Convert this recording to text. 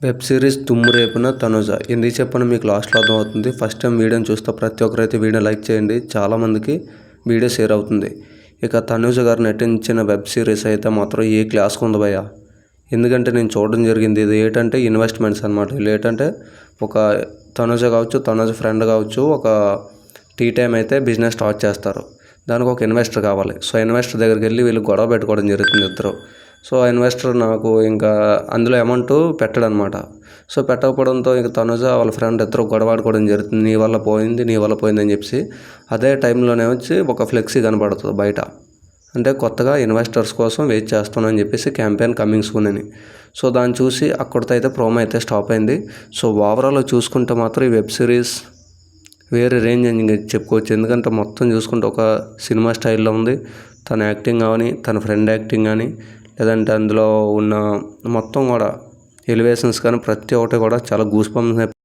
Web series దుమ్ము రేపిన తనుజ ఎందుకు చెప్పను మీకు లాస్ట్లో అర్థమవుతుంది. ఫస్ట్ టైం వీడియోని చూస్తే ప్రతి ఒక్కరైతే వీడియో లైక్ చేయండి, చాలామందికి వీడియో షేర్ అవుతుంది. ఇక తనుజ గారు నటించిన వెబ్ సిరీస్ అయితే మాత్రం ఏ క్లాస్కి ఉంది భయ్య. ఎందుకంటే నేను చూడడం జరిగింది. ఇది ఏంటంటే ఇన్వెస్ట్మెంట్స్ అనమాట. వీళ్ళు ఏంటంటే ఒక తనుజ కావచ్చు, తనుజ ఫ్రెండ్ కావచ్చు, ఒక టీ టైం అయితే బిజినెస్ స్టార్ట్ చేస్తారు. దానికి ఒక ఇన్వెస్టర్ కావాలి. సో ఇన్వెస్టర్ దగ్గరికి వెళ్ళి వీళ్ళు గొడవ పెట్టుకోవడం జరుగుతుంది ఇద్దరు. సో ఆ ఇన్వెస్టర్ నాకు ఇంకా అందులో అమౌంట్ పెట్టడనమాట. సో పెట్టకపోవడంతో ఇంక తనుజ వాళ్ళ ఫ్రెండ్ ఇద్దరు గొడవాడుకోవడం జరుగుతుంది. నీ వల్ల పోయింది అని చెప్పి. అదే టైంలోనే వచ్చి ఒక ఫ్లెక్సీ కనబడుతుంది బయట. అంటే కొత్తగా ఇన్వెస్టర్స్ కోసం వెయిట్ చేస్తున్నాను అని చెప్పేసి క్యాంపెయిన్ కమింగ్ సూన్ అని. సో దాన్ని చూసి అక్కడితో అయితే ప్రోమో అయితే స్టాప్ అయింది. సో ఓవరాల్ చూసుకుంటే మాత్రం ఈ వెబ్ సిరీస్ వేరే రేంజ్ అని చెప్పుకోవచ్చు. ఎందుకంటే మొత్తం చూసుకుంటే ఒక సినిమా స్టైల్లో ఉంది. తన యాక్టింగ్ కానీ, తన ఫ్రెండ్ యాక్టింగ్ కానీ, లేదంటే అందులో ఉన్న మొత్తం కూడా ఎలివేషన్స్ కానీ ప్రతి ఒక్కటి కూడా చాలా గూస్ బంప్స్